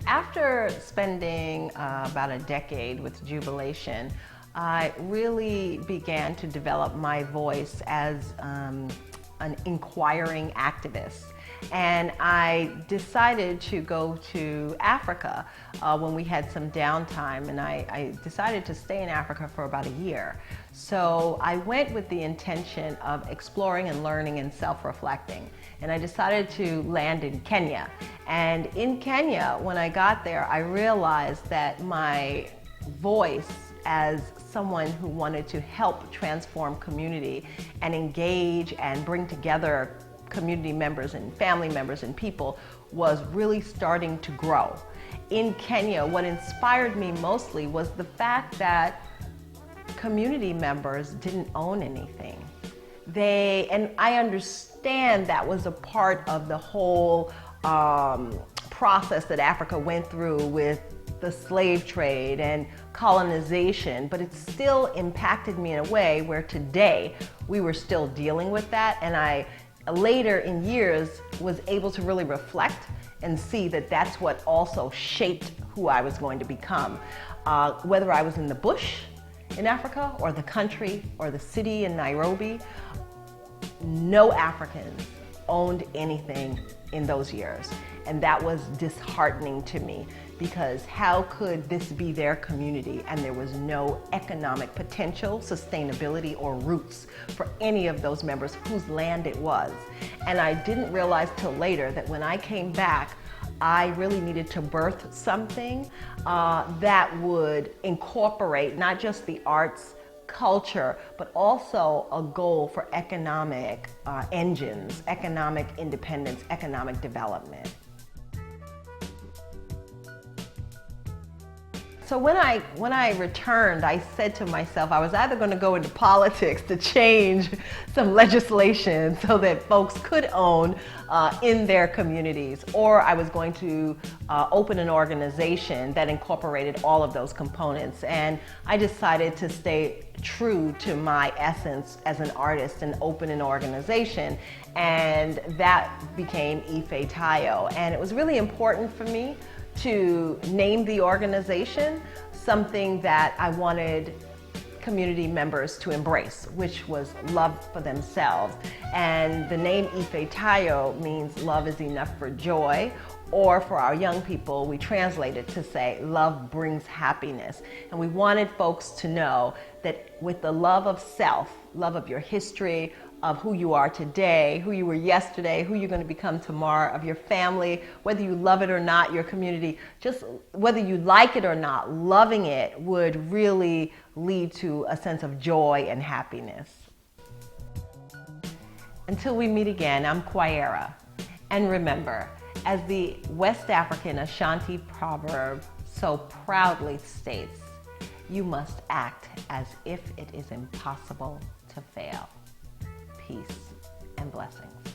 After spending about a decade with Jubilation, I really began to develop my voice as an inquiring activist. And I decided to go to Africa when we had some downtime, and I decided to stay in Africa for about a year. So I went with the intention of exploring and learning and self-reflecting. And I decided to land in Kenya. And in Kenya, when I got there, I realized that my voice as someone who wanted to help transform community and engage and bring together community members and family members and people was really starting to grow. In Kenya, what inspired me mostly was the fact that community members didn't own anything. And I understand that was a part of the whole process that Africa went through with the slave trade and colonization, but it still impacted me in a way where today we were still dealing with that, and I later in years was able to really reflect and see that that's what also shaped who I was going to become. Whether I was in the bush in Africa or the country or the city in Nairobi, no Africans owned anything in those years. And that was disheartening to me, because how could this be their community and there was no economic potential, sustainability, or roots for any of those members whose land it was. And I didn't realize till later that when I came back, I really needed to birth something that would incorporate not just the arts, culture, but also a goal for economic engines, economic independence, economic development. So when I returned, I said to myself I was either going to go into politics to change some legislation so that folks could own in their communities, or I was going to open an organization that incorporated all of those components. And I decided to stay true to my essence as an artist and open an organization, and that became Ifetayo. And it was really important for me to name the organization something that I wanted community members to embrace, which was love for themselves. And the name Ifetayo means love is enough for joy, or for our young people, we translate it to say love brings happiness. And we wanted folks to know that with the love of self, love of your history, of who you are today, who you were yesterday, who you're going to become tomorrow, of your family, whether you love it or not, your community, just whether you like it or not, loving it would really lead to a sense of joy and happiness. Until we meet again, I'm Kwayera. And remember, as the West African Ashanti proverb so proudly states, you must act as if it is impossible to fail. Peace and blessings.